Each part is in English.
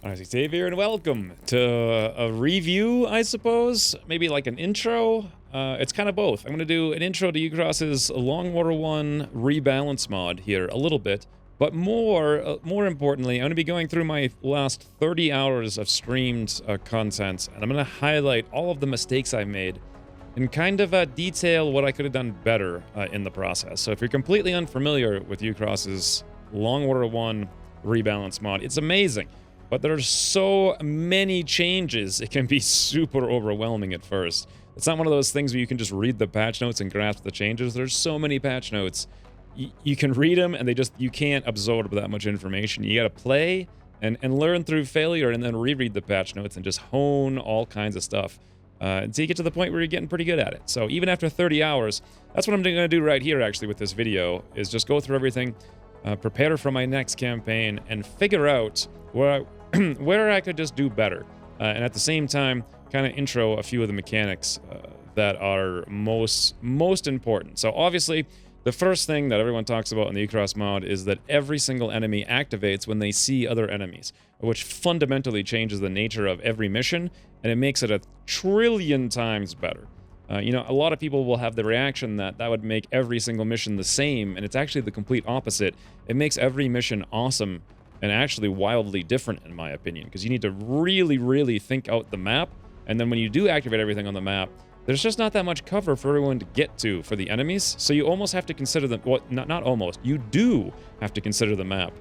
Hi, Xavier, and welcome to a review, I suppose. Maybe like an intro. It's kind of both. I'm going to do an intro to Ucross's Long War 1 Rebalance mod here a little bit, but more importantly, I'm going to be going through my last 30 hours of streamed content, and I'm going to highlight all of the mistakes I made and kind of detail what I could have done better in the process. So if you're completely unfamiliar with Ucross's Long War 1 Rebalance mod, it's amazing. But there's so many changes, it can be super overwhelming at first. It's not one of those things where you can just read the patch notes and grasp the changes. There's so many patch notes. You can read them, and you can't absorb that much information. You gotta play and learn through failure, and then reread the patch notes and just hone all kinds of stuff until you get to the point where you're getting pretty good at it. So even after 30 hours, that's what I'm gonna do right here, actually, with this video, is just go through everything, prepare for my next campaign, and figure out where I could just do better, and at the same time kind of intro a few of the mechanics that are most important. So obviously the first thing that everyone talks about in the Ucross mod is that every single enemy activates when they see other enemies, which fundamentally changes the nature of every mission, and it makes it 1,000,000,000,000 times better. You know, a lot of people will have the reaction that would make every single mission the same, and it's actually the complete opposite. It makes every mission awesome and actually wildly different, in my opinion, because you need to really think out the map, and then when you do activate everything on the map, there's just not that much cover for everyone to get to for the enemies, so you almost have to consider them, well, not almost, you do have to consider the map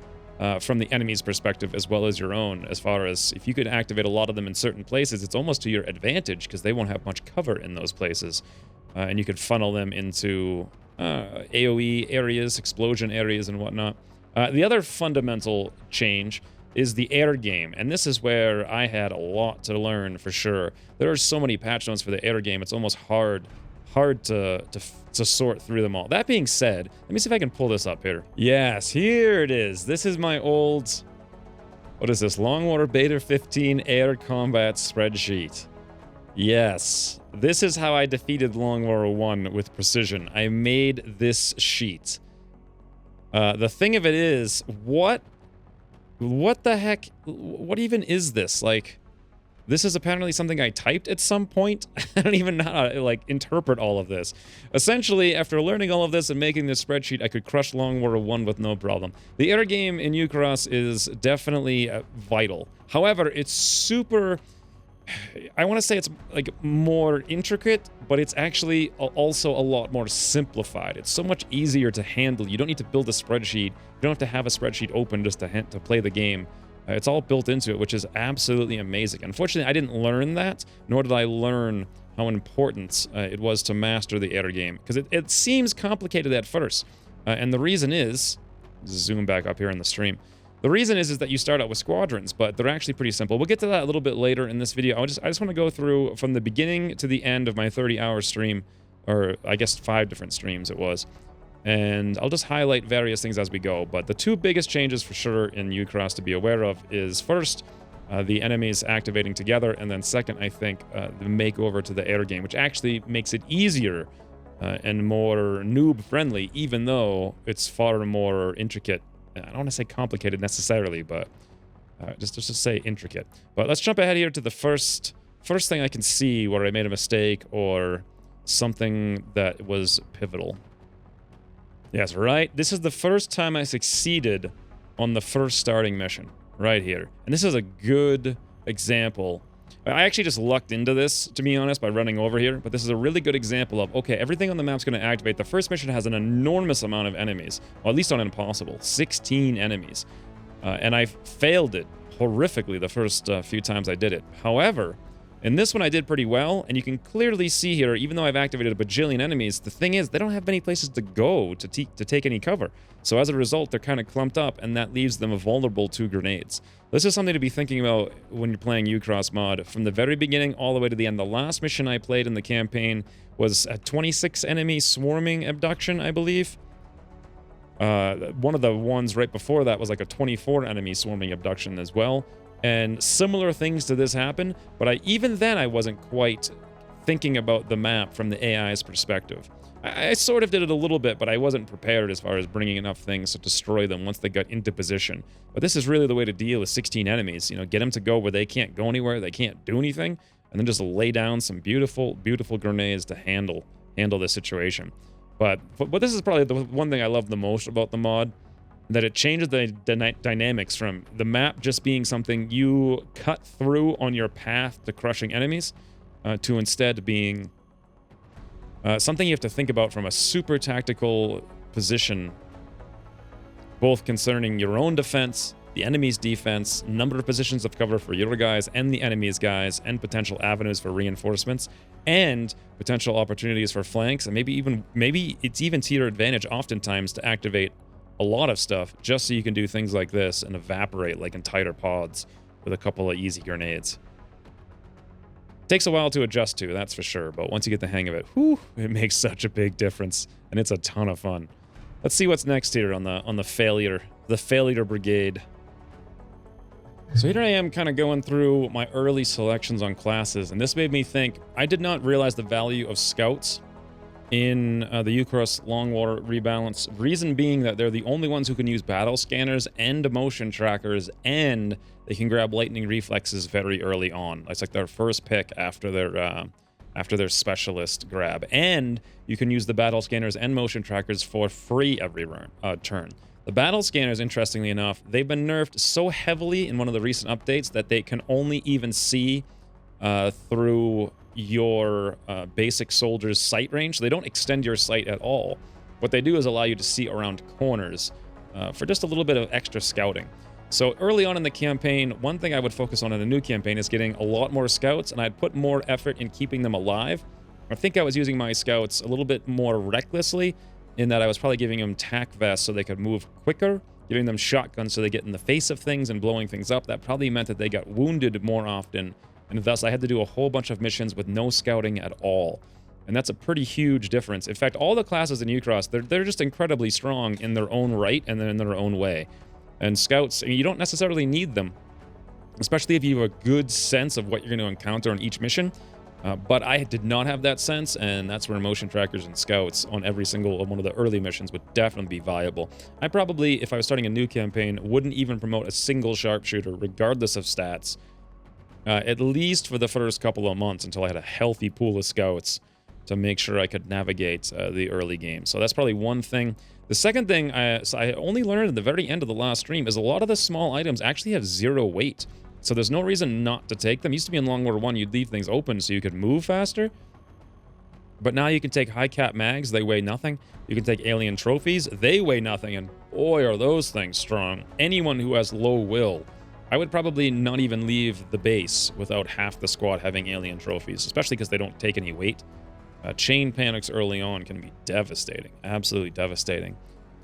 from the enemy's perspective as well as your own, as far as if you could activate a lot of them in certain places, it's almost to your advantage, because they won't have much cover in those places, and you could funnel them into AoE areas, explosion areas, and whatnot. The other fundamental change is the air game, and this is where I had a lot to learn for sure. There are so many patch notes for the air game, it's almost hard to sort through them all. That being said, let me see if I can pull this up here. Yes, here it is. This is my old, what is this, Long War Beta 15 air combat spreadsheet. Yes, this is how I defeated Long War 1 with precision. I made this sheet. The thing of it is, what the heck, what even is this? Like, this is apparently something I typed at some point. I don't even know how to, like, interpret all of this. Essentially, after learning all of this and making this spreadsheet, I could crush Long War 1 with no problem. The air game in Ucross is definitely vital. However, it's super, I want to say it's like more intricate, but it's actually also a lot more simplified. It's so much easier to handle. You don't need to build a spreadsheet. You don't have to have a spreadsheet open just to play the game. It's all built into it, which is absolutely amazing. Unfortunately, I didn't learn that, nor did I learn how important it was to master the air game, because it seems complicated at first. And the reason is, zoom back up here in the stream. The reason is that you start out with squadrons, but they're actually pretty simple. We'll get to that a little bit later in this video. I just want to go through from the beginning to the end of my 30-hour stream, or I guess 5 different streams it was. And I'll just highlight various things as we go. But the 2 biggest changes for sure in Ucross to be aware of is first, the enemies activating together, and then second, I think, the makeover to the air game, which actually makes it easier and more noob-friendly, even though it's far more intricate. I don't want to say complicated necessarily, but just to say intricate. But let's jump ahead here to the first thing I can see where I made a mistake or something that was pivotal. Yes, right? This is the first time I succeeded on the first starting mission, right here. And this is a good example. I actually just lucked into this, to be honest, by running over here, but this is a really good example of, okay, everything on the map's going to activate. The first mission has an enormous amount of enemies, well, at least on Impossible, 16 enemies. And I failed it horrifically the first few times I did it. However, in this one I did pretty well, and you can clearly see here, even though I've activated a bajillion enemies, the thing is, they don't have many places to go to take any cover. So as a result, they're kind of clumped up, and that leaves them vulnerable to grenades. This is something to be thinking about when you're playing Ucross mod. From the very beginning all the way to the end, the last mission I played in the campaign was a 26 enemy swarming abduction, I believe. One of the ones right before that was like a 24 enemy swarming abduction as well. And similar things to this happen, but even then I wasn't quite thinking about the map from the AI's perspective. I sort of did it a little bit, but I wasn't prepared as far as bringing enough things to destroy them once they got into position. But this is really the way to deal with 16 enemies. You know, get them to go where they can't go anywhere, they can't do anything, and then just lay down some beautiful, beautiful grenades to handle the situation. But this is probably the one thing I love the most about the mod, that it changes the dynamics from the map just being something you cut through on your path to crushing enemies, to instead being something you have to think about from a super tactical position, both concerning your own defense, the enemy's defense, number of positions of cover for your guys and the enemy's guys, and potential avenues for reinforcements, and potential opportunities for flanks, and maybe it's even to your advantage oftentimes to activate a lot of stuff just so you can do things like this and evaporate like in tighter pods with a couple of easy grenades. Takes a while to adjust to, that's for sure, but once you get the hang of it, whew, it makes such a big difference, and it's a ton of fun. Let's see what's next here on the failure brigade. So here I am kind of going through my early selections on classes, and this made me think, I did not realize the value of scouts in the Ucross Longwater Rebalance. Reason being that they're the only ones who can use battle scanners and motion trackers, and they can grab lightning reflexes very early on. It's like their first pick after their specialist grab. And you can use the battle scanners and motion trackers for free every turn. The battle scanners, interestingly enough, they've been nerfed so heavily in one of the recent updates that they can only even see through your basic soldier's sight range. They don't extend your sight at all. What they do is allow you to see around corners for just a little bit of extra scouting. So early on in the campaign, one thing I would focus on in a new campaign is getting a lot more scouts, and I'd put more effort in keeping them alive. I think I was using my scouts a little bit more recklessly, in that I was probably giving them tac vests so they could move quicker, giving them shotguns so they get in the face of things and blowing things up. That probably meant that they got wounded more often, and thus I had to do a whole bunch of missions with no scouting at all. And that's a pretty huge difference. In fact, all the classes in Ucross, they're just incredibly strong in their own right and then in their own way. And scouts, I mean, you don't necessarily need them, especially if you have a good sense of what you're going to encounter on each mission. But I did not have that sense, and that's where motion trackers and scouts on every single one of the early missions would definitely be viable. I probably, if I was starting a new campaign, wouldn't even promote a single sharpshooter, regardless of stats, at least for the first couple of months until I had a healthy pool of scouts to make sure I could navigate the early game. So that's probably one thing. The second thing I only learned at the very end of the last stream is a lot of the small items actually have 0 weight. So there's no reason not to take them. Used to be in Longwater 1, you'd leave things open so you could move faster. But now you can take high cap mags, they weigh nothing. You can take alien trophies, they weigh nothing, and boy are those things strong. Anyone who has low will, I would probably not even leave the base without half the squad having alien trophies, especially because they don't take any weight. Chain panics early on can be devastating, absolutely devastating.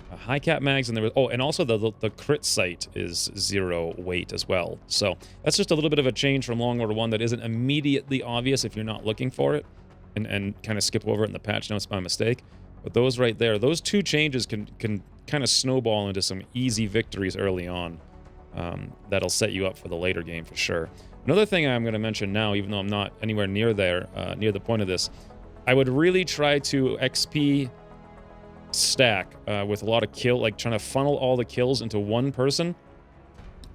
High cap mags, and there was, oh, and also the crit sight is 0 weight as well. So that's just a little bit of a change from Longwater 1 that isn't immediately obvious if you're not looking for it, and kind of skip over it in the patch notes by mistake. But those right there, those 2 changes can kind of snowball into some easy victories early on. That'll set you up for the later game for sure. Another thing I'm going to mention now, even though I'm not anywhere near there, near the point of this, I would really try to XP stack with a lot of kill, like trying to funnel all the kills into one person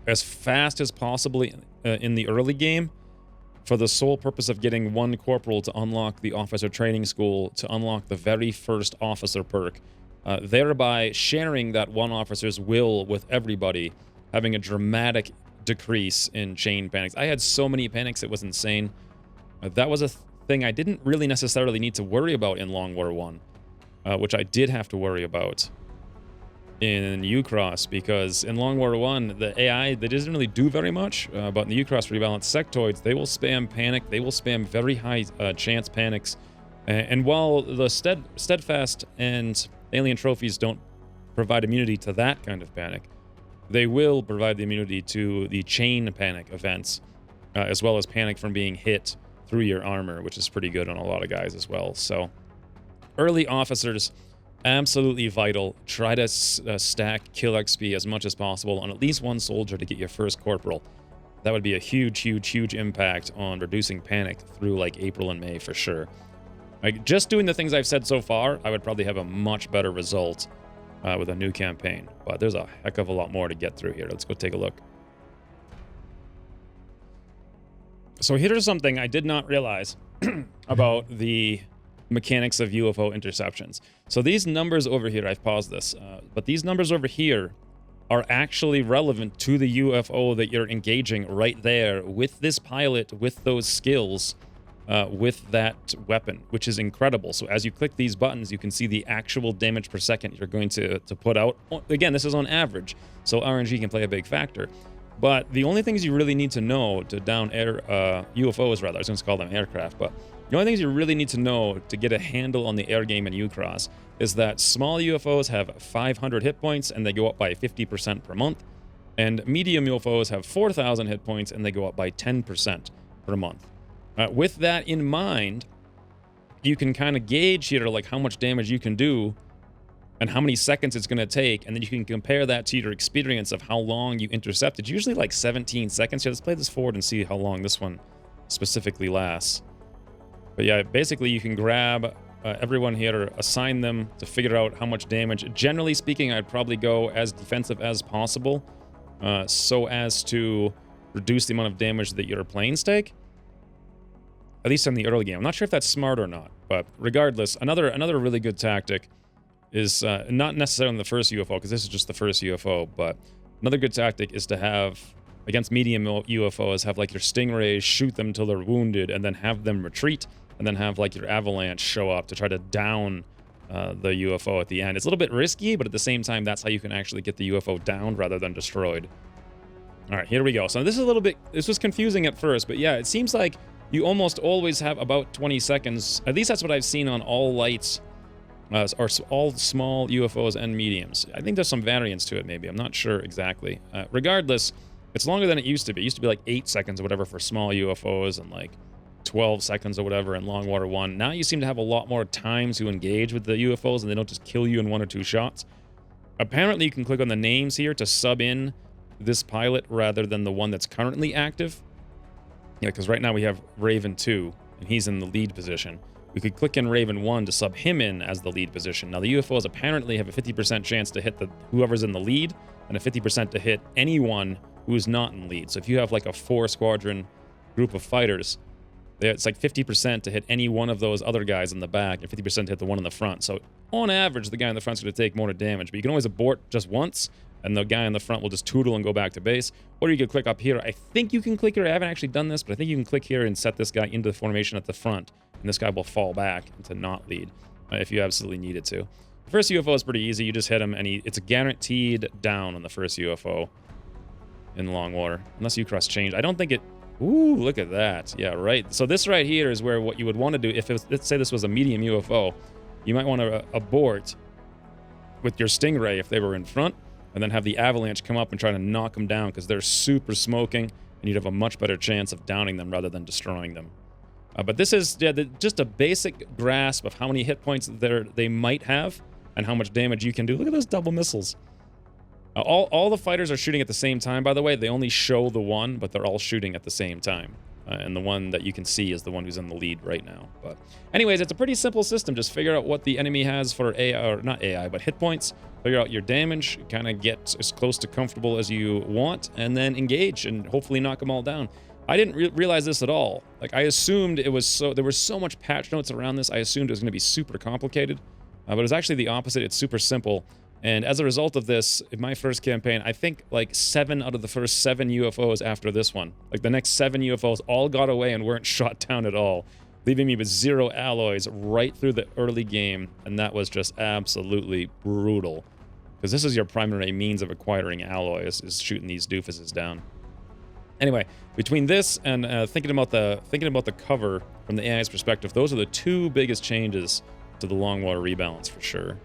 as fast as possible in the early game, for the sole purpose of getting one corporal to unlock the officer training school, to unlock the very first officer perk, thereby sharing that one officer's will with everybody, having a dramatic decrease in chain panics. I had so many panics, it was insane. That was a thing I didn't really necessarily need to worry about in Longwater 1. Which I did have to worry about in Ucross, because in Longwater 1, the AI, they doesn't really do very much, but in the Ucross Rebalanced sectoids, they will spam panic, they will spam very high chance panics, and while the steadfast and alien trophies don't provide immunity to that kind of panic, they will provide the immunity to the chain panic events, as well as panic from being hit through your armor, which is pretty good on a lot of guys as well. So early officers, absolutely vital. Try to stack kill XP as much as possible on at least one soldier to get your first corporal. That would be a huge, huge, huge impact on reducing panic through like April and May for sure. Like, just doing the things I've said so far, I would probably have a much better result with a new campaign. But there's a heck of a lot more to get through here. Let's go take a look. So here's something I did not realize about the mechanics of UFO interceptions. So these numbers over here, I've paused this, but these numbers over here are actually relevant to the UFO that you're engaging right there with this pilot, with those skills, with that weapon, which is incredible. So as you click these buttons, you can see the actual damage per second you're going to put out. Again, this is on average, so RNG can play a big factor. But the only things you really need to know to down UFOs, rather, I was going to call them aircraft, but the only things you really need to know to get a handle on the air game in Ucross is that small UFOs have 500 hit points and they go up by 50% per month, and medium UFOs have 4,000 hit points and they go up by 10% per month. With that in mind, you can kind of gauge here like how much damage you can do and how many seconds it's going to take, and then you can compare that to your experience of how long you intercepted. Usually like 17 seconds. Yeah, let's play this forward and see how long this one specifically lasts. But yeah, basically you can grab everyone here, assign them to figure out how much damage. Generally speaking, I'd probably go as defensive as possible so as to reduce the amount of damage that your planes take. At least in the early game. I'm not sure if that's smart or not, but regardless, another really good tactic is not necessarily on the first UFO, because this is just the first UFO, but another good tactic is to have, against medium UFOs, have like your Stingrays shoot them till they're wounded, and then have them retreat, and then have like your Avalanche show up to try to down the UFO at the end. It's a little bit risky, but at the same time, that's how you can actually get the UFO downed rather than destroyed. All right, here we go. So this is a little bit, this was confusing at first, but yeah, it seems like you almost always have about 20 seconds. At least that's what I've seen on all lights, or all small UFOs and mediums. I think there's some variance to it, maybe. I'm not sure exactly. Regardless, it's longer than it used to be. It used to be like 8 seconds or whatever for small UFOs and like 12 seconds or whatever in Long Water 1. Now you seem to have a lot more time to engage with the UFOs, and they don't just kill you in 1 or 2 shots. Apparently, you can click on the names here to sub in this pilot rather than the one that's currently active. Yeah, because right now we have Raven 2, and he's in the lead position. We could click in Raven 1 to sub him in as the lead position. Now, the UFOs apparently have a 50% chance to hit whoever's in the lead, and a 50% to hit anyone who's not in lead. So if you have like a 4-squadron group of fighters, it's like 50% to hit any one of those other guys in the back, and 50% to hit the one in the front. So on average, the guy in the front's going to take more damage, but you can always abort just once, and the guy in the front will just tootle and go back to base. Or you could click up here. I think you can click here. I haven't actually done this, but I think you can click here and set this guy into the formation at the front, and this guy will fall back into not lead if you absolutely need it to. The first UFO is pretty easy. You just hit him, and it's a guaranteed down on the first UFO in Long Water, unless Ucross changed. I don't think it... Ooh, look at that. Yeah, right. So this right here is where what you would want to do, if it was, let's say this was a medium UFO, you might want to abort with your Stingray if they were in front, and then have the Avalanche come up and try to knock them down because they're super smoking, and you'd have a much better chance of downing them rather than destroying them. But this is just a basic grasp of how many hit points they might have and how much damage you can do. Look at those double missiles. All the fighters are shooting at the same time, by the way. They only show the one, but they're all shooting at the same time. And the one that you can see is the one who's in the lead right now. But anyways, it's a pretty simple system. Just figure out what the enemy has for AI, or not AI, but hit points. Figure out your damage, kind of get as close to comfortable as you want, and then engage and hopefully knock them all down. I didn't realize this at all. Like, I assumed it was there was so much patch notes around this, I assumed it was going to be super complicated. But it was actually the opposite. It's super simple. And as a result of this, in my first campaign, I think like 7 out of the first 7 UFOs after this one, like the next 7 UFOs all got away and weren't shot down at all, leaving me with 0 alloys right through the early game. And that was just absolutely brutal. Because this is your primary means of acquiring alloys, is shooting these doofuses down. Anyway, between this and thinking about the cover from the AI's perspective, those are the 2 biggest changes to the Long Water Rebalance for sure.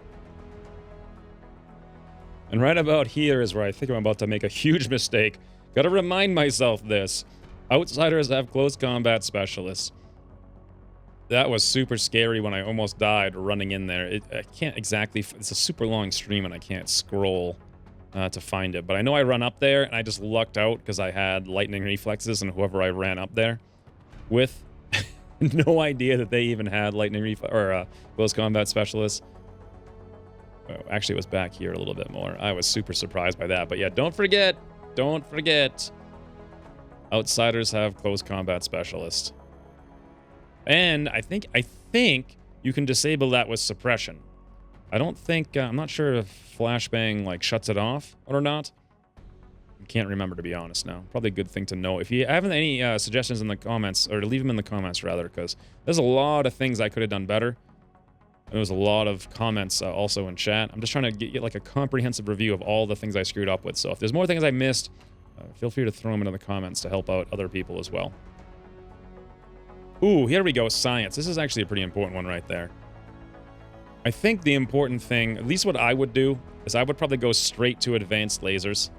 And right about here is where I think I'm about to make a huge mistake. Gotta remind myself this. Outsiders have close combat specialists. That was super scary when I almost died running in there. I can't exactly... It's a super long stream and I can't scroll to find it. But I know I run up there and I just lucked out because I had lightning reflexes and whoever I ran up there with No idea that they even had lightning or close combat specialists. Oh, actually, it was back here a little bit more. I was super surprised by that. But yeah, don't forget, outsiders have close combat specialists. And I think you can disable that with suppression. I don't think, I'm not sure if flashbang like shuts it off or not. I can't remember, to be honest now. Probably a good thing to know. If you have any suggestions in the comments, or leave them in the comments rather, because there's a lot of things I could have done better. There was a lot of comments also in chat. I'm just trying to get like a comprehensive review of all the things I screwed up with. So if there's more things I missed, feel free to throw them into the comments to help out other people as well. Ooh, here we go, science. This is actually a pretty important one right there. I think the important thing, at least what I would do, is I would probably go straight to advanced lasers.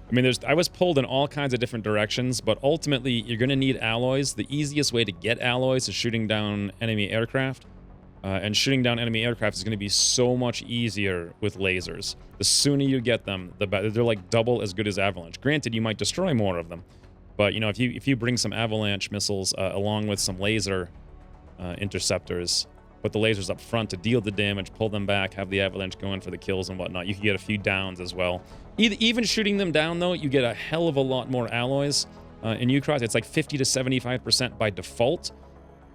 I mean, I was pulled in all kinds of different directions, but ultimately, you're going to need alloys. The easiest way to get alloys is shooting down enemy aircraft. And shooting down enemy aircraft is going to be so much easier with lasers. The sooner you get them, the better. They're like double as good as Avalanche. Granted, you might destroy more of them. But, you know, if you bring some Avalanche missiles along with some laser interceptors, put the lasers up front to deal the damage, pull them back, have the Avalanche going for the kills and whatnot, you can get a few downs as well. Even shooting them down, though, you get a hell of a lot more alloys. In Ucross, it's like 50 to 75% by default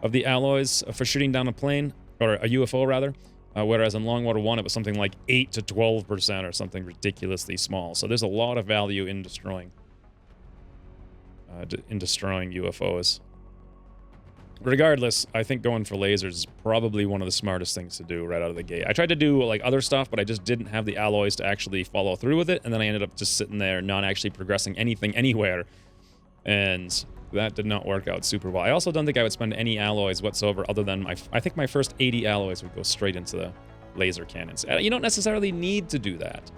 of the alloys for shooting down a plane. Or a UFO, rather. Whereas in Long Water 1, it was something like 8 to 12% or something ridiculously small. So there's a lot of value in destroying UFOs. Regardless, I think going for lasers is probably one of the smartest things to do right out of the gate. I tried to do like other stuff, but I just didn't have the alloys to actually follow through with it. And then I ended up just sitting there, not actually progressing anything anywhere. And that did not work out super well. I also don't think I would spend any alloys whatsoever other than I think my first 80 alloys would go straight into the laser cannons. You don't necessarily need to do that,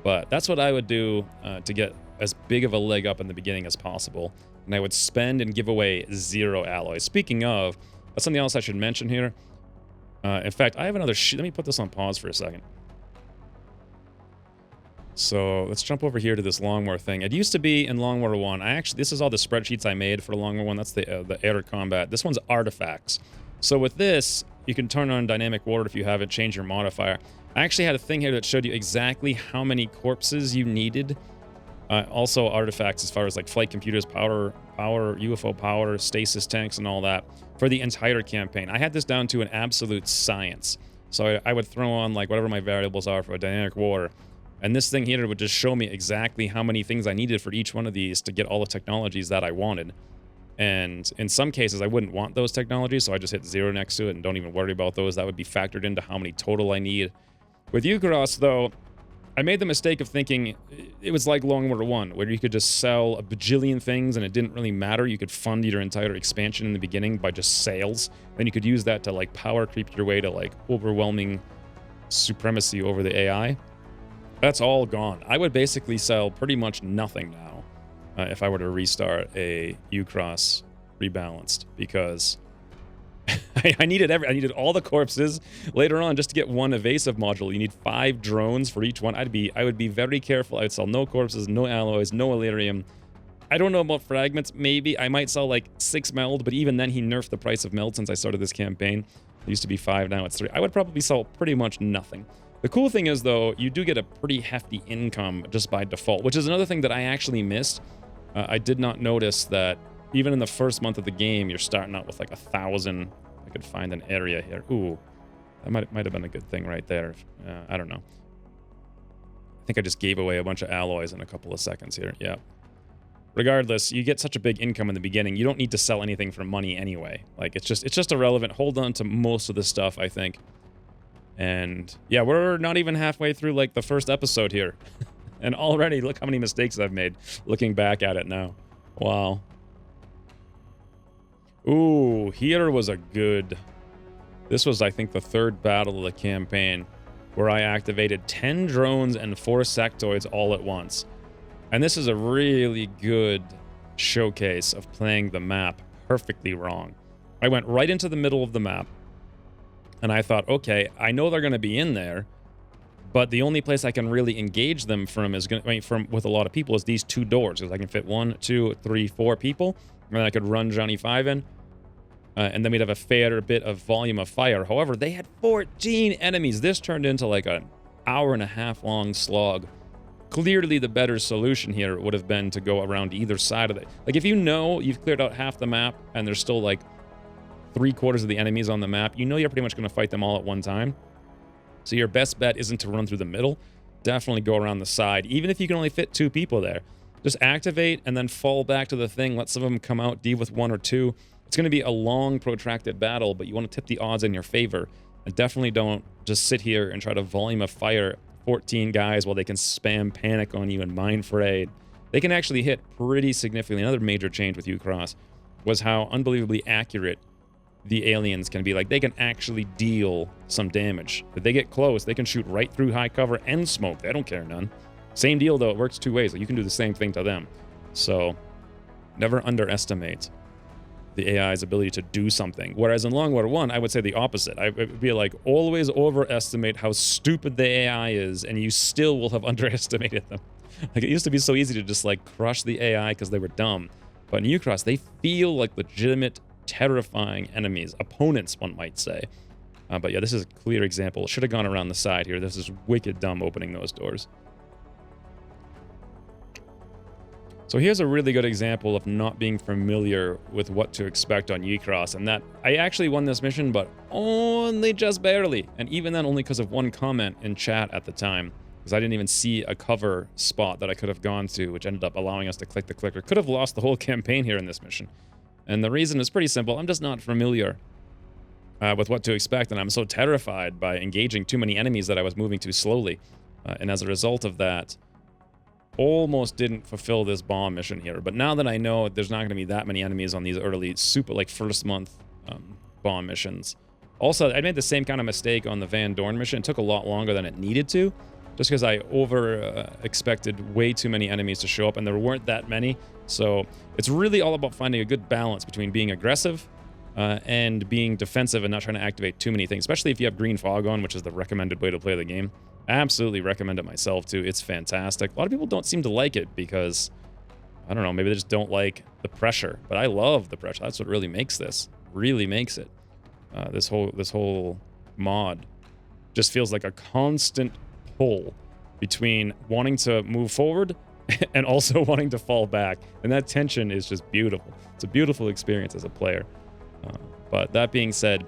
but that's what I would do to get as big of a leg up in the beginning as possible. And I would spend and give away 0 alloys. Speaking of, that's something else I should mention here. In fact, I have another sheet. Let me put this on pause for a second. So let's jump over here to this Longmore thing. It used to be in Longmore 1. This is all the spreadsheets I made for Longmore 1. That's the air combat. This one's artifacts. So with this, you can turn on dynamic ward if you have it, change your modifier. I actually had a thing here that showed you exactly how many corpses you needed. Also artifacts as far as like flight computers, power, UFO power, stasis tanks, and all that for the entire campaign. I had this down to an absolute science. So I would throw on like whatever my variables are for a dynamic war. And this thing here would just show me exactly how many things I needed for each one of these to get all the technologies that I wanted. And in some cases, I wouldn't want those technologies, so I just hit 0 next to it and don't even worry about those. That would be factored into how many total I need. With Ucross, though, I made the mistake of thinking it was like Long War 1, where you could just sell a bajillion things and it didn't really matter. You could fund your entire expansion in the beginning by just sales. Then you could use that to like power creep your way to like overwhelming supremacy over the AI. That's all gone. I would basically sell pretty much nothing now if I were to restart a Ucross Rebalanced, because I needed all the corpses later on just to get one evasive module. You need 5 drones for each one. I would be very careful. I would sell no corpses, no alloys, no Illyrium. I don't know about fragments. Maybe I might sell like 6 meld, but even then he nerfed the price of meld since I started this campaign. It used to be 5, now it's 3. I would probably sell pretty much nothing. The cool thing is, though, you do get a pretty hefty income just by default, which is another thing that I actually missed. I did not notice that even in the first month of the game, you're starting out with like 1,000. I could find an area here. Ooh, that might have been a good thing right there. I don't know. I think I just gave away a bunch of alloys in a couple of seconds here. Yeah. Regardless, you get such a big income in the beginning, you don't need to sell anything for money anyway. Like, it's just irrelevant. Hold on to most of this stuff, I think. And yeah, we're not even halfway through like the first episode here. And already look how many mistakes I've made looking back at it now. Wow. Ooh, here was a good... This was, I think, the 3rd battle of the campaign where I activated 10 drones and 4 sectoids all at once. And this is a really good showcase of playing the map perfectly wrong. I went right into the middle of the map. And I thought, okay, I know they're going to be in there, but the only place I can really engage them from is going to, with a lot of people, is these 2 doors, because I can fit 1, 2, 3, 4 people, and then I could run Johnny 5 in. and then we'd have a fair bit of volume of fire. However, they had 14 enemies. This turned into like an hour-and-a-half long slog. Clearly, the better solution here would have been to go around either side of it. Like, if you know you've cleared out half the map and there's still like 3/4 of the enemies on the map, you know you're pretty much going to fight them all at one time. So your best bet isn't to run through the middle. Definitely go around the side, even if you can only fit 2 people there. Just activate and then fall back to the thing. Let some of them come out, deal with 1 or 2. It's going to be a long, protracted battle, but you want to tip the odds in your favor. And definitely don't just sit here and try to volume of fire 14 guys while they can spam panic on you and mine fray. They can actually hit pretty significantly. Another major change with Ucross was how unbelievably accurate the aliens can be. Like, they can actually deal some damage. If they get close, they can shoot right through high cover and smoke. They don't care none. Same deal, though. It works 2 ways. Like, you can do the same thing to them. So never underestimate the AI's ability to do something. Whereas in Long War 1, I would say the opposite. I would be like, always overestimate how stupid the AI is, and you still will have underestimated them. Like, it used to be so easy to just, like, crush the AI because they were dumb. But in Ucross, they feel like legitimate, terrifying enemies. Opponents, one might say. But yeah, this is a clear example. Should have gone around the side here. This is wicked dumb opening those doors. So here's a really good example of not being familiar with what to expect on Ucross, and that I actually won this mission, but only just barely. And even then, only because of one comment in chat at the time, because I didn't even see a cover spot that I could have gone to, which ended up allowing us to click the clicker. Could have lost the whole campaign here in this mission. And the reason is pretty simple. I'm just not familiar with what to expect, and I'm so terrified by engaging too many enemies that I was moving too slowly. And as a result of that, almost didn't fulfill this bomb mission here. But now that I know there's not going to be that many enemies on these early, super, like, first month bomb missions. Also, I made the same kind of mistake on the Van Dorn mission. It took a lot longer than it needed to, just because I expected way too many enemies to show up, and there weren't that many. So it's really all about finding a good balance between being aggressive and being defensive and not trying to activate too many things, especially if you have green fog on, which is the recommended way to play the game. Absolutely recommend it myself, too. It's fantastic. A lot of people don't seem to like it because, I don't know, maybe they just don't like the pressure. But I love the pressure. That's what really makes this. Really makes it. This whole mod just feels like a constant pull between wanting to move forward and also wanting to fall back. And that tension is just beautiful. It's a beautiful experience as a player. But that being said,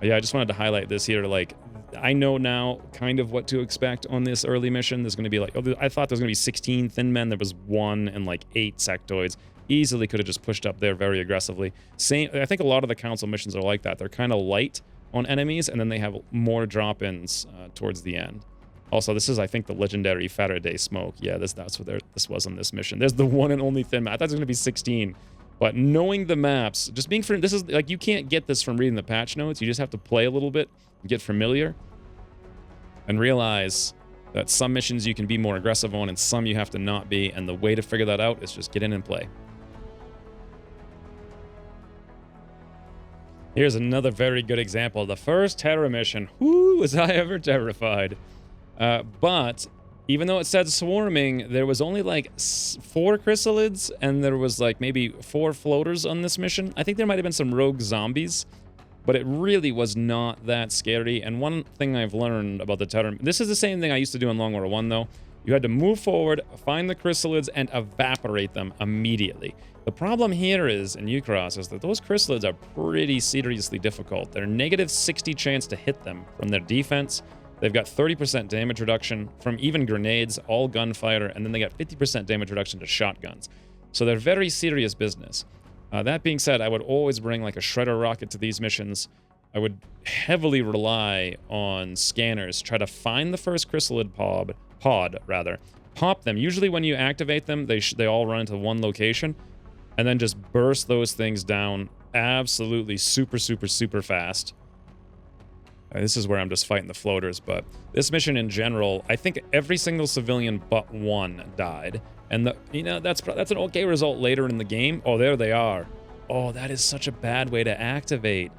yeah, I just wanted to highlight this here. Like, I know now kind of what to expect on this early mission. There's going to be like, I thought there was going to be 16 thin men. There was 1 and like 8 sectoids. Easily could have just pushed up there very aggressively. I think a lot of the council missions are like that. They're kind of light on enemies, and then they have more drop-ins towards the end. Also, this is, I think, the legendary Faraday smoke. Yeah, that's what this was on this mission. There's the one and only thin man. I thought it was going to be 16. But knowing the maps, just being this is like, you can't get this from reading the patch notes. You just have to play a little bit and get familiar and realize that some missions you can be more aggressive on and some you have to not be. And the way to figure that out is just get in and play. Here's another very good example. The first Terra mission. Whoo, was I ever terrified. But even though it said swarming, there was only like 4 chrysalids, and there was like maybe 4 floaters on this mission. I think there might have been some rogue zombies, but it really was not that scary. And one thing I've learned about the Terra... This is the same thing I used to do in Long War 1, though. You had to move forward, find the chrysalids, and evaporate them immediately. The problem here is, in Ucross, is that those chrysalids are pretty seriously difficult. They're negative 60 chance to hit them from their defense. They've got 30% damage reduction from even grenades, all gunfire, and then they got 50% damage reduction to shotguns. So they're very serious business. That being said, I would always bring like a shredder rocket to these missions. I would heavily rely on scanners, try to find the first chrysalid pod, pop them. Usually when you activate them, they all run into one location, and then just burst those things down absolutely super fast. This is where I'm just fighting the floaters, but this mission in general, I think every single civilian but 1 died. And that's an okay result later in the game. Oh, there they are. Oh, that is such a bad way to activate,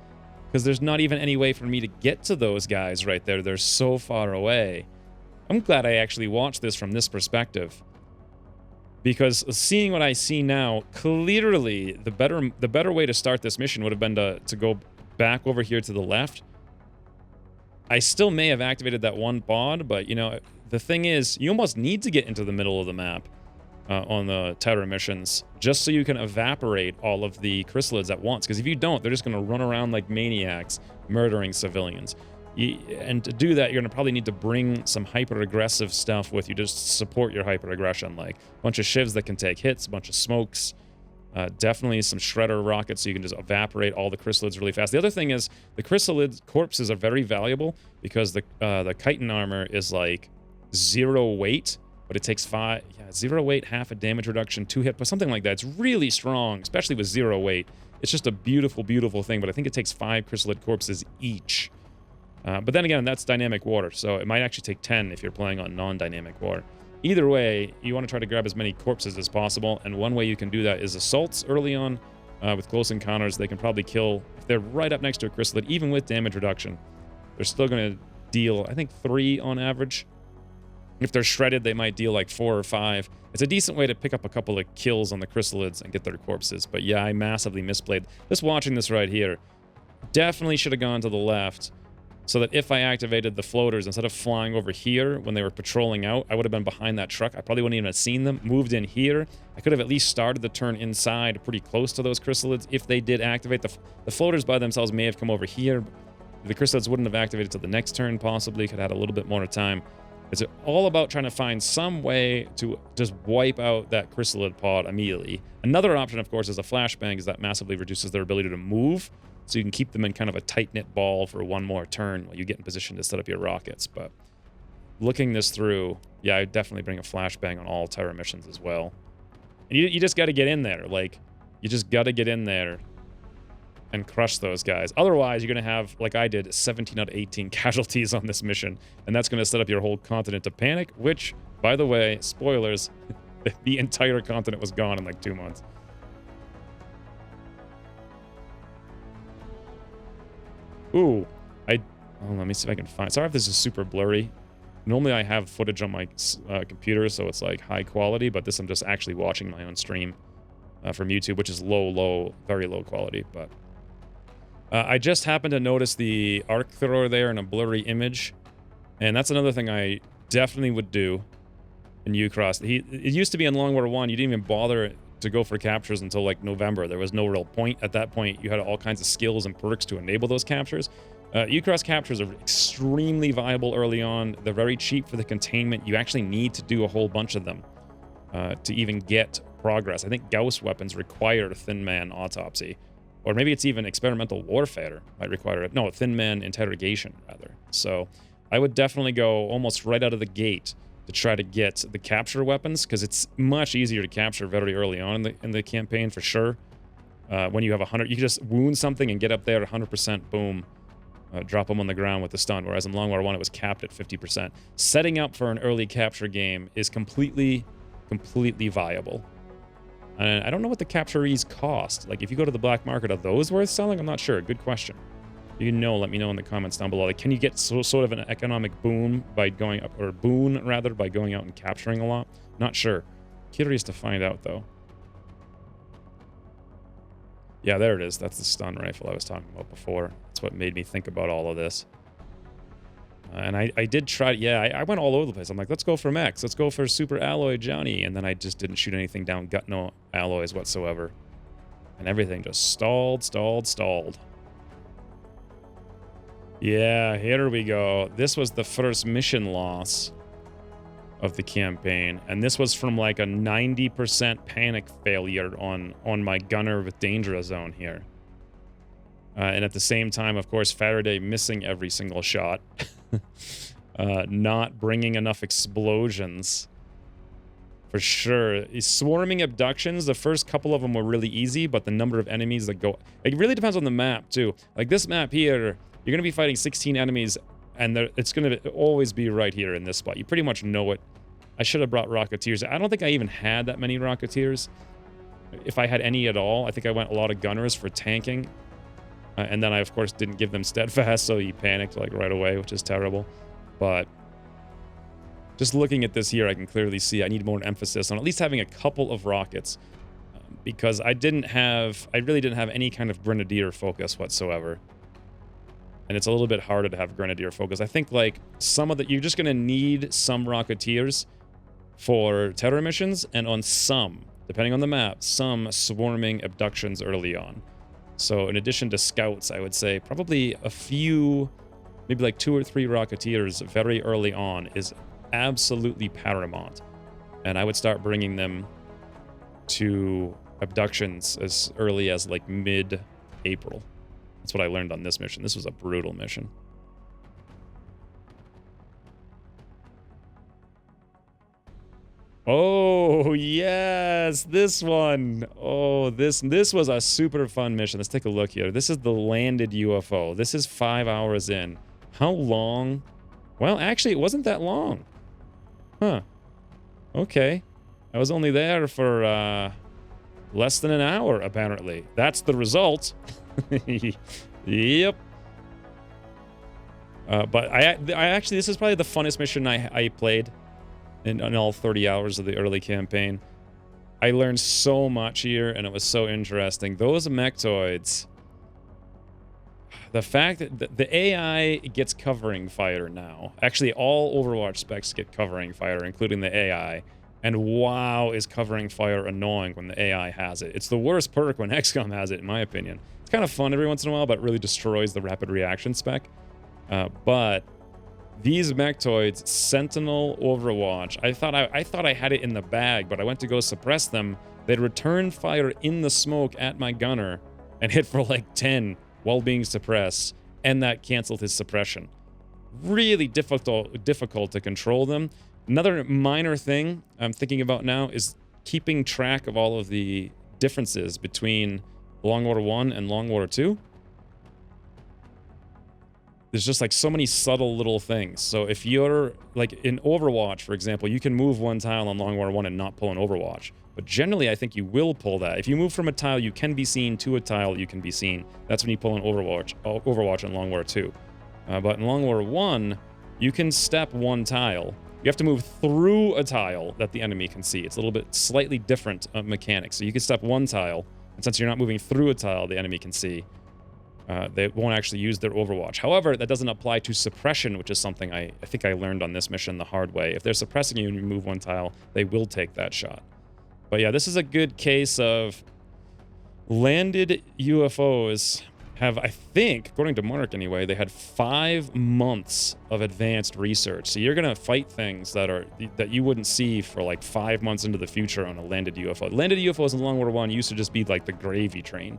because there's not even any way for me to get to those guys right there. They're so far away. I'm glad I actually watched this from this perspective. Because seeing what I see now, clearly the better way to start this mission would have been to go back over here to the left. I still may have activated that one pod, but, you know, the thing is, you almost need to get into the middle of the map on the terror missions, just so you can evaporate all of the chrysalids at once. Because if you don't, they're just going to run around like maniacs, murdering civilians. And to do that, you're going to probably need to bring some hyper-aggressive stuff with you to support your hyper-aggression, like a bunch of shivs that can take hits, a bunch of smokes, definitely some shredder rockets so you can just evaporate all the chrysalids really fast. The other thing is the chrysalid corpses are very valuable because the chitin armor is like 0 weight, but it takes 0 weight, half a damage reduction, 2 hit, but something like that. It's really strong, especially with 0 weight. It's just a beautiful, beautiful thing, but I think it takes 5 chrysalid corpses each. But then again, that's dynamic war, so it might actually take 10 if you're playing on non-dynamic war. Either way, you want to try to grab as many corpses as possible, and one way you can do that is assaults early on with close encounters. They can probably kill, if they're right up next to a chrysalid, even with damage reduction, they're still going to deal, I think, 3 on average. If they're shredded, they might deal like 4 or 5. It's a decent way to pick up a couple of kills on the chrysalids and get their corpses. But yeah, I massively misplayed. Just watching this right here, definitely should have gone to the left, so that if I activated the floaters, instead of flying over here when they were patrolling out, I would have been behind that truck. I probably wouldn't even have seen them. Moved in here. I could have at least started the turn inside pretty close to those chrysalids if they did activate. The floaters by themselves may have come over here. The chrysalids wouldn't have activated till the next turn, possibly. Could have had a little bit more time. It's all about trying to find some way to just wipe out that chrysalid pod immediately. Another option, of course, is a flashbang, because that massively reduces their ability to move. So you can keep them in kind of a tight-knit ball for one more turn while you get in position to set up your rockets. But looking this through, yeah, I'd definitely bring a flashbang on all terror missions as well. And you just got to get in there. Like, you just got to get in there and crush those guys. Otherwise, you're going to have, like I did, 17 out of 18 casualties on this mission. And that's going to set up your whole continent to panic, which, by the way, spoilers, the entire continent was gone in like 2 months. Ooh, let me see if I can find. Sorry if this is super blurry. Normally I have footage on my computer, so it's like high quality, but this I'm just actually watching my own stream from YouTube, which is very low quality. But I just happened to notice the arc thrower there in a blurry image, and that's another thing I definitely would do in Ucross. It used to be in Long War 1, you didn't even bother to go for captures until like November. There was no real point. At that point, you had all kinds of skills and perks to enable those captures. Ucross captures are extremely viable early on. They're very cheap for the containment. You actually need to do a whole bunch of them to even get progress. I think Gauss weapons require Thin Man autopsy, or maybe it's even experimental warfare might require it. No, Thin Man interrogation rather. So I would definitely go almost right out of the gate to try to get the capture weapons, because it's much easier to capture very early on in the campaign for sure. When you have 100, you can just wound something and get up there at 100%, boom, drop them on the ground with the stun. Whereas in Long War 1, it was capped at 50%. Setting up for an early capture game is completely viable. And I don't know what the capturees cost. Like, if you go to the black market, are those worth selling? I'm not sure. Good question. You know, let me know in the comments down below. Like, can you get sort of an economic boom by going up, or boon rather, by going out and capturing a lot? Not sure. Curious to find out though. Yeah, there it is. That's the stun rifle I was talking about before. That's what made me think about all of this. And I did try. Yeah, I went all over the place. I'm like, let's go for mechs. Let's go for super alloy Johnny. And then I just didn't shoot anything down. Got no alloys whatsoever. And everything just stalled. Yeah, here we go. This was the first mission loss of the campaign, and this was from like a 90% panic failure on my gunner with danger zone here. And at the same time, of course, Faraday missing every single shot. Not bringing enough explosions. For sure. Swarming abductions, the first couple of them were really easy, but the number of enemies that go... It really depends on the map, too. Like this map here... You're going to be fighting 16 enemies, and it's going to always be right here in this spot. You pretty much know it. I should have brought Rocketeers. I don't think I even had that many Rocketeers. If I had any at all, I think I went a lot of Gunners for tanking. And then I, of course, didn't give them Steadfast, so he panicked like right away, which is terrible. But just looking at this here, I can clearly see I need more emphasis on at least having a couple of rockets, because I really didn't have any kind of grenadier focus whatsoever. And it's a little bit harder to have grenadier focus. I think like you're just going to need some rocketeers for terror missions, and on some, depending on the map, some swarming abductions early on. So in addition to scouts, I would say probably a few, maybe like 2 or 3 rocketeers very early on is absolutely paramount. And I would start bringing them to abductions as early as like mid-April. That's what I learned on this mission. This was a brutal mission. Oh, yes, this one. Oh, this was a super fun mission. Let's take a look here. This is the landed UFO. This is 5 hours in. How long? Well, actually, it wasn't that long. Huh. Okay. I was only there for less than an hour, apparently. That's the result. Yep. But I actually, this is probably the funnest mission I played in all 30 hours of the early campaign. I learned so much here, and it was so interesting. Those mechtoids, the fact that the AI gets covering fire now. Actually, all Overwatch specs get covering fire, including the AI. And wow, is covering fire annoying when the AI has it. It's the worst perk when XCOM has it, in my opinion. It's kind of fun every once in a while, but it really destroys the rapid reaction spec. But these mechtoids, Sentinel, Overwatch, I thought I had it in the bag, but I went to go suppress them. They'd return fire in the smoke at my gunner and hit for like 10 while being suppressed, and that canceled his suppression. Really difficult to control them. Another minor thing I'm thinking about now is keeping track of all of the differences between Long War 1 and Long War 2. There's just like so many subtle little things. So if you're like in Overwatch, for example, you can move one tile on Long War 1 and not pull an Overwatch. But generally, I think you will pull that. If you move from a tile you can be seen to a tile you can be seen, that's when you pull an Overwatch in Long War 2. But in Long War 1, you can step one tile. You have to move through a tile that the enemy can see. It's a little bit slightly different mechanics. So you can step one tile, and since you're not moving through a tile the enemy can see, they won't actually use their Overwatch. However, that doesn't apply to suppression, which is something I think I learned on this mission the hard way. If they're suppressing you and you move one tile, they will take that shot. But yeah, this is a good case of landed UFOs have, I think, according to Mark anyway, they had 5 months of advanced research. So you're going to fight things that you wouldn't see for like 5 months into the future on a landed UFO. Landed UFOs in Long War 1 used to just be like the gravy train.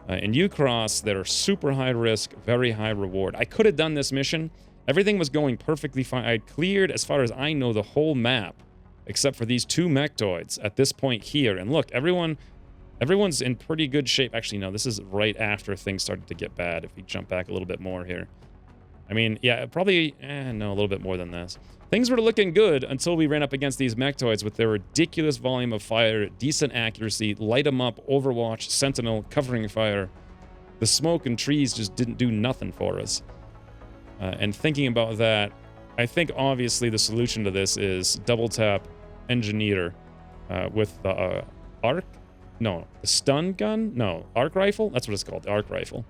In Ucross, they're super high risk, very high reward. I could have done this mission. Everything was going perfectly fine. I cleared, as far as I know, the whole map, except for these 2 mechtoids at this point here. And look, everyone's in pretty good shape. Actually, no, this is right after things started to get bad. If we jump back a little bit more here. I mean, yeah, probably, no, a little bit more than this. Things were looking good until we ran up against these mechtoids with their ridiculous volume of fire, decent accuracy, light 'em up, Overwatch, Sentinel, covering fire. The smoke and trees just didn't do nothing for us. And thinking about that, I think obviously the solution to this is double tap Engineer with the arc? No, the stun gun? No, arc rifle? That's what it's called, the arc rifle.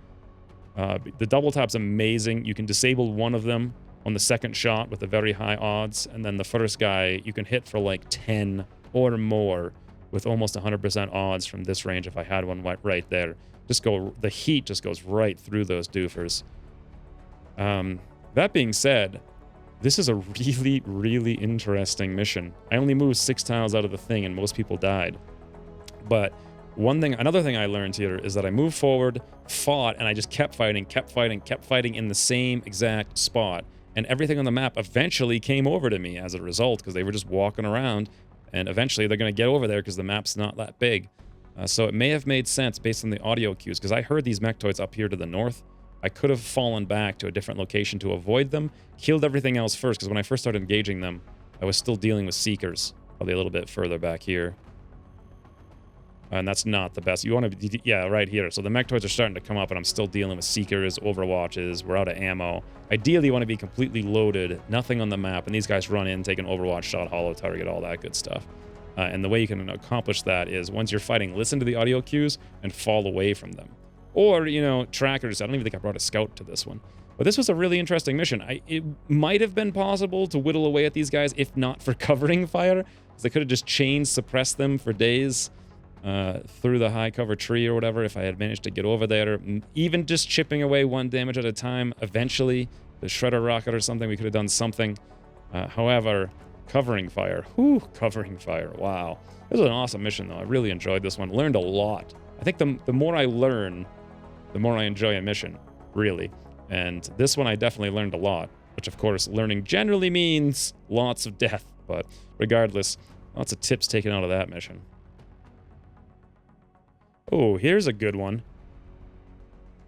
The double tap's amazing. You can disable one of them on the second shot with a very high odds, and then the first guy you can hit for like 10 or more with almost 100% odds from this range if I had one right there. The heat just goes right through those doofers. That being said, this is a really, really interesting mission. I only moved 6 tiles out of the thing and most people died. But another thing I learned here is that I moved forward, fought, and I just kept fighting in the same exact spot. And everything on the map eventually came over to me as a result, because they were just walking around, and eventually they're going to get over there because the map's not that big. So it may have made sense based on the audio cues, because I heard these mechtoids up here to the north. I could have fallen back to a different location to avoid them, killed everything else first, because when I first started engaging them, I was still dealing with Seekers, probably a little bit further back here. And that's not the best. You want to, yeah, right here. So the mechtoids are starting to come up, and I'm still dealing with Seekers, Overwatches. We're out of ammo. Ideally, you want to be completely loaded, nothing on the map, and these guys run in, take an Overwatch shot, holo target, all that good stuff. And the way you can accomplish that is once you're fighting, listen to the audio cues and fall away from them. Or, you know, trackers. I don't even think I brought a scout to this one. But this was a really interesting mission. It might have been possible to whittle away at these guys if not for covering fire, because I could have just chain suppressed them for days. Through the high cover tree or whatever, if I had managed to get over there, even just chipping away 1 damage at a time, eventually, the shredder rocket or something, we could have done something. However, covering fire, covering fire, wow. This was an awesome mission though, I really enjoyed this one, learned a lot. I think the more I learn, the more I enjoy a mission, really. And this one I definitely learned a lot, which of course, learning generally means lots of death, but regardless, lots of tips taken out of that mission. Oh, here's a good one.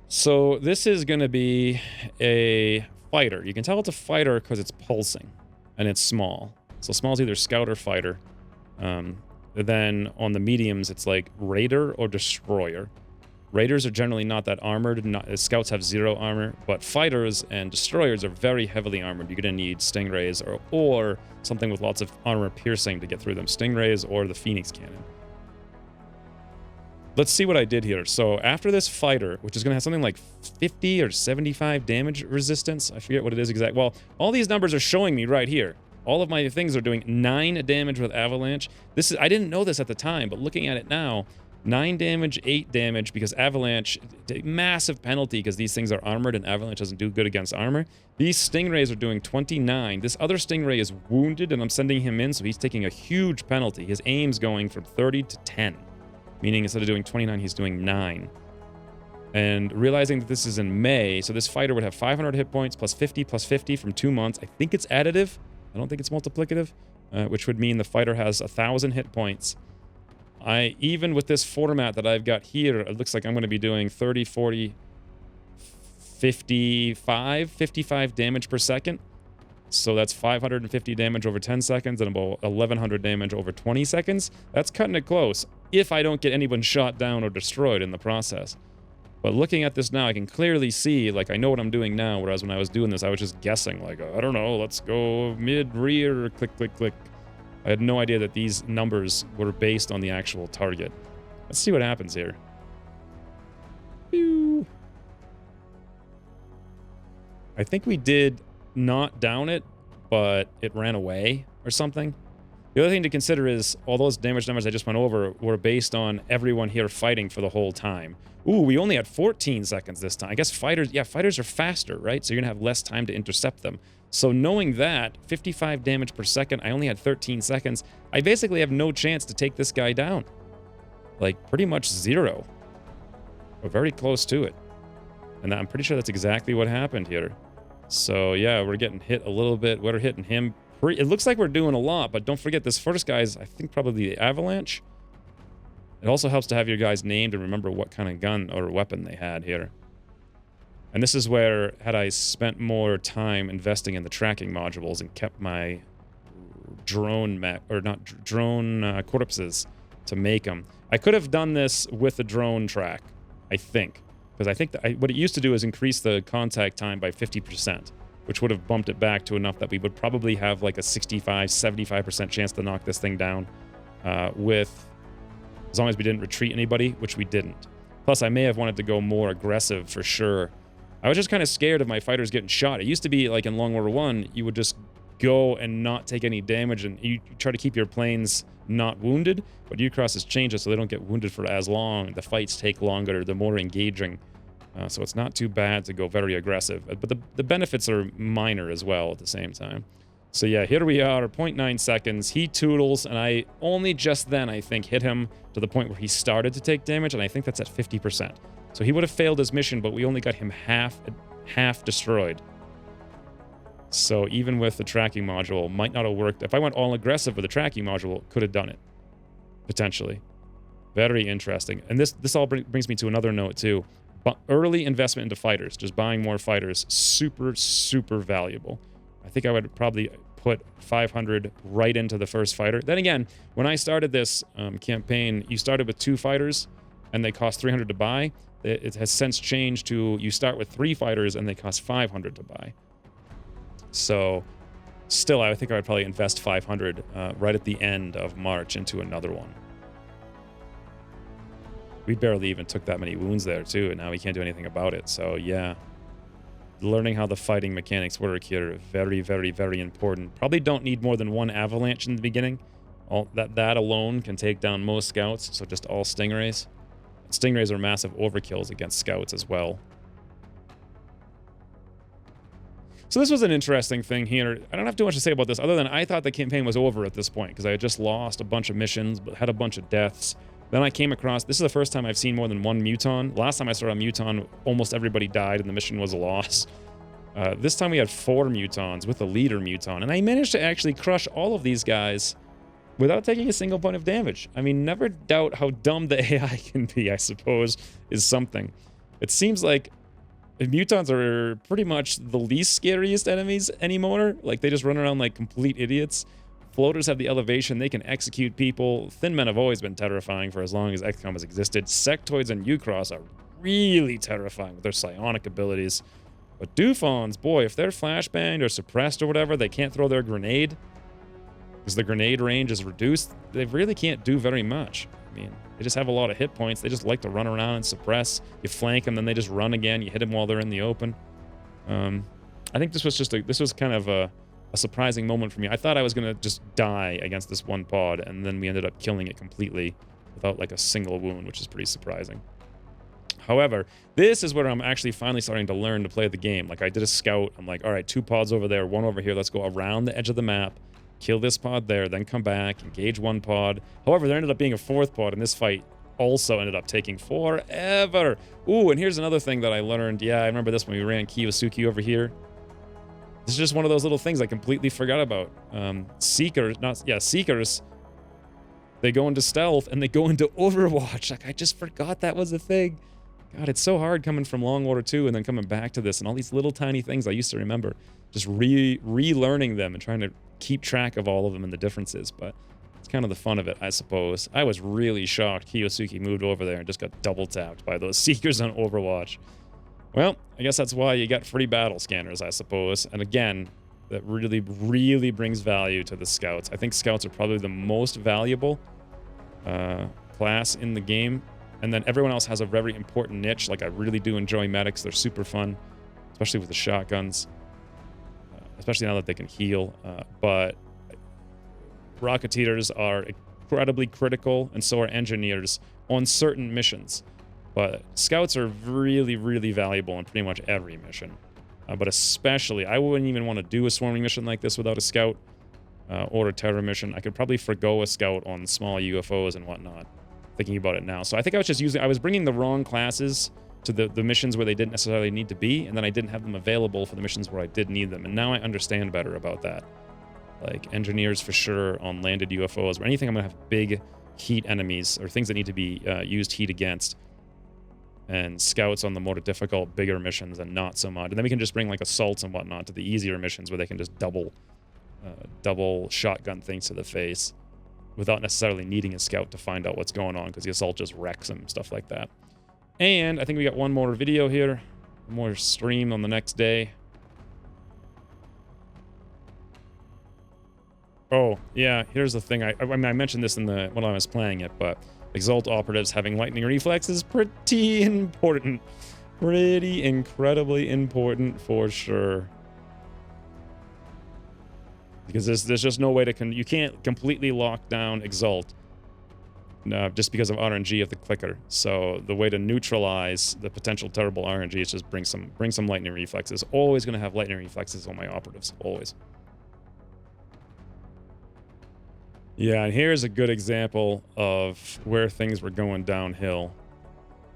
So this is going to be a fighter. You can tell it's a fighter because it's pulsing and it's small. So small is either scout or fighter. Then on the mediums, it's like raider or destroyer. Raiders are generally not that armored. Scouts have 0 armor, but fighters and destroyers are very heavily armored. You're going to need stingrays or something with lots of armor piercing to get through them. Stingrays or the Phoenix cannon. Let's see what I did here. So after this fighter, which is going to have something like 50 or 75 damage resistance, I forget what it is exactly. Well, all these numbers are showing me right here. All of my things are doing 9 damage with avalanche. I didn't know this at the time, but looking at it now, 9 damage, 8 damage, because avalanche, massive penalty because these things are armored and avalanche doesn't do good against armor. These stingrays are doing 29. This other stingray is wounded and I'm sending him in, so he's taking a huge penalty. His aim's going from 30 to 10. Meaning instead of doing 29, he's doing 9. And realizing that this is in May, so this fighter would have 500 hit points plus 50 from 2 months. I think it's additive. I don't think it's multiplicative, which would mean the fighter has 1,000 hit points. Even with this format that I've got here, it looks like I'm going to be doing 30, 40, 55 damage per second. So that's 550 damage over 10 seconds and about 1,100 damage over 20 seconds. That's cutting it close, if I don't get anyone shot down or destroyed in the process. But looking at this now, I can clearly see, like, I know what I'm doing now, whereas when I was doing this, I was just guessing, like, I don't know, let's go mid, rear, click, click, click. I had no idea that these numbers were based on the actual target. Let's see what happens here. Pew. I think we did not down it, but it ran away or something. The other thing to consider is all those damage numbers I just went over were based on everyone here fighting for the whole time. Ooh, we only had 14 seconds this time. I guess fighters are faster, right? So you're gonna have less time to intercept them. So knowing that, 55 damage per second, I only had 13 seconds. I basically have no chance to take this guy down. Like, pretty much 0. Or very close to it. And I'm pretty sure that's exactly what happened here. So yeah, we're getting hit a little bit. We're hitting him. It looks like we're doing a lot, but don't forget this first guy's, I think, probably the avalanche. It also helps to have your guys named and remember what kind of gun or weapon they had here. And this is where, had I spent more time investing in the tracking modules and kept my drone corpses to make them, I could have done this with the drone track, I think. Because I think that what it used to do is increase the contact time by 50%, which would have bumped it back to enough that we would probably have like a 65-75% chance to knock this thing down as long as we didn't retreat anybody, which we didn't. Plus, I may have wanted to go more aggressive for sure. I was just kind of scared of my fighters getting shot. It used to be like in Long War 1, you would just go and not take any damage, and you try to keep your planes not wounded, but Ucross has changed it so they don't get wounded for as long. The fights take longer, they're more engaging. So it's not too bad to go very aggressive. But the benefits are minor as well at the same time. So yeah, here we are, 0.9 seconds. He toodles, and I only just then, I think, hit him to the point where he started to take damage, and I think that's at 50%. So he would have failed his mission, but we only got him half destroyed. So even with the tracking module, might not have worked. If I went all aggressive with the tracking module, could have done it. Potentially. Very interesting. And this all brings me to another note, too. But early investment into fighters, just buying more fighters, super, super valuable. I think I would probably put 500 right into the first fighter. Then again, when I started this campaign, you started with 2 fighters and they cost 300 to buy. It has since changed to you start with 3 fighters and they cost 500 to buy. So still, I think I would probably invest 500 right at the end of March into another one. We barely even took that many wounds there too, and now we can't do anything about it. So yeah, learning how the fighting mechanics work here, very, very, very important. Probably don't need more than 1 avalanche in the beginning. That alone can take down most scouts, so just all stingrays. Stingrays are massive overkills against scouts as well. So this was an interesting thing here. I don't have too much to say about this, other than I thought the campaign was over at this point, because I had just lost a bunch of missions, but had a bunch of deaths. Then I came across, this is the first time I've seen more than 1 Muton. Last time I started on Muton, almost everybody died and the mission was a loss. This time we had 4 Mutons with a leader Muton, and I managed to actually crush all of these guys without taking a single point of damage. I mean, never doubt how dumb the AI can be, I suppose, is something. It seems like Mutons are pretty much the least scariest enemies anymore. Like, they just run around like complete idiots. Floaters have the elevation, they can execute people. Thin men have always been terrifying for as long as XCOM has existed. Sectoids and Ucross are really terrifying with their psionic abilities. But Dufons, boy, if they're flashbanged or suppressed or whatever, they can't throw their grenade, because the grenade range is reduced, they really can't do very much. I mean, they just have a lot of hit points. They just like to run around and suppress. You flank them, then they just run again. You hit them while they're in the open. I think this was just this was kind of a surprising moment for me. I thought I was going to just die against this one pod, and then we ended up killing it completely without like a single wound, which is pretty surprising. However, this is where I'm actually finally starting to learn to play the game. Like, I did a scout. I'm like, all right, 2 pods over there, 1 over here. Let's go around the edge of the map, kill this pod there, then come back, engage 1 pod. However, there ended up being a 4th pod, and this fight also ended up taking forever. Ooh, and here's another thing that I learned. Yeah, I remember this when we ran Kiyosuke over here. This is just one of those little things I completely forgot about. Seekers, they go into stealth and they go into Overwatch. Like, I just forgot that was a thing. God, it's so hard coming from Long Water 2 and then coming back to this and all these little tiny things I used to remember. Just relearning them and trying to keep track of all of them and the differences. But it's kind of the fun of it, I suppose. I was really shocked Kiyosuke moved over there and just got double tapped by those Seekers on Overwatch. Well, I guess that's why you got free battle scanners, I suppose. And again, that really, really brings value to the scouts. I think scouts are probably the most valuable class in the game. And then everyone else has a very important niche. Like, I really do enjoy medics. They're super fun, especially with the shotguns, especially now that they can heal. But Rocketeers are incredibly critical, and so are engineers on certain missions. But scouts are really, really valuable in pretty much every mission. But especially, I wouldn't even want to do a swarming mission like this without a scout or a terror mission. I could probably forgo a scout on small UFOs and whatnot, thinking about it now. So I think I was just I was bringing the wrong classes to the missions where they didn't necessarily need to be, and then I didn't have them available for the missions where I did need them. And now I understand better about that. Like, engineers for sure on landed UFOs, or anything I'm going to have big heat enemies, or things that need to be used heat against. And scouts on the more difficult, bigger missions, and not so much. And then we can just bring like assaults and whatnot to the easier missions where they can just double shotgun things to the face without necessarily needing a scout to find out what's going on, because the assault just wrecks them, stuff like that. And I think we got one more video here, one more stream on the next day. Oh, yeah, here's the thing. I mean, I mentioned this in when I was playing it, but Exalt operatives having lightning reflex is pretty important. Pretty incredibly important for sure. Because there's just no way to you can't completely lock down Exalt just because of RNG of the clicker. So the way to neutralize the potential terrible RNG is just bring some lightning reflexes. Always going to have lightning reflexes on my operatives, always. Yeah, and here's a good example of where things were going downhill.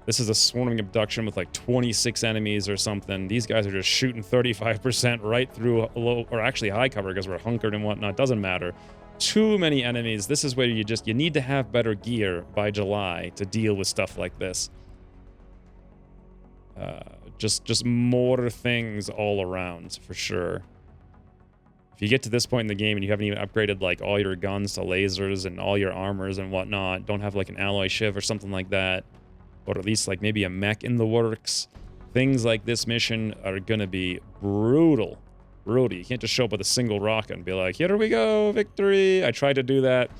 This is a swarming abduction with like 26 enemies or something. These guys are just shooting 35% right through low, or actually high cover because we're hunkered and whatnot. Doesn't matter. Too many enemies. This is where you need to have better gear by July to deal with stuff like this. Just more things all around for sure. If you get to this point in the game and you haven't even upgraded like all your guns to lasers and all your armors and whatnot, don't have like an alloy shiv or something like that, or at least like maybe a mech in the works, things like this mission are gonna be brutal. Brutal. You can't just show up with a single rocket and be like, here we go, victory. I tried to do that.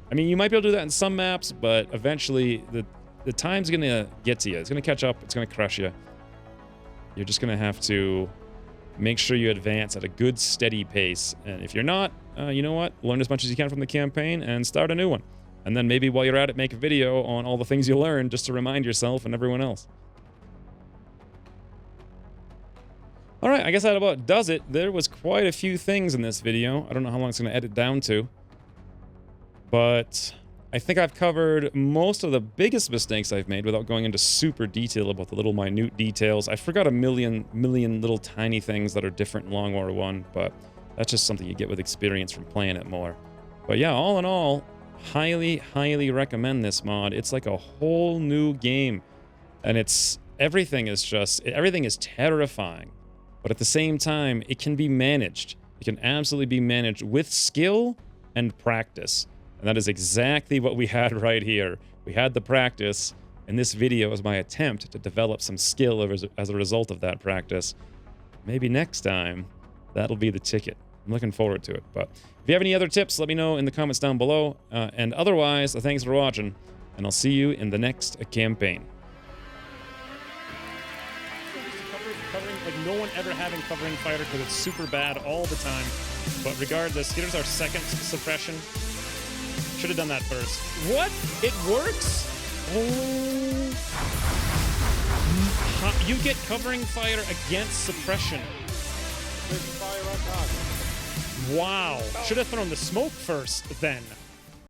I mean, you might be able to do that in some maps, but eventually the time's gonna get to you. It's gonna catch up. It's gonna crush you. You're just gonna have to make sure you advance at a good, steady pace. And if you're not, you know what? Learn as much as you can from the campaign and start a new one. And then maybe while you're at it, make a video on all the things you learned just to remind yourself and everyone else. All right, I guess that about does it. There was quite a few things in this video. I don't know how long it's going to edit down to. But I think I've covered most of the biggest mistakes I've made without going into super detail about the little minute details. I forgot a million little tiny things that are different in Long War 1, but that's just something you get with experience from playing it more. But yeah, all in all, highly recommend this mod. It's like a whole new game, and everything is terrifying, but at the same time, it can be managed. It can absolutely be managed with skill and practice. And that is exactly what we had right here. We had the practice, and this video was my attempt to develop some skill as a result of that practice. Maybe next time, that'll be the ticket. I'm looking forward to it. But if you have any other tips, let me know in the comments down below. And otherwise, thanks for watching, and I'll see you in the next campaign. Covering, like no one ever having covering fire because it's super bad all the time. But regardless, here's our second suppression. Should have done that first. What? It works? Oh. You get covering fire against suppression. Wow. Should have thrown the smoke first then.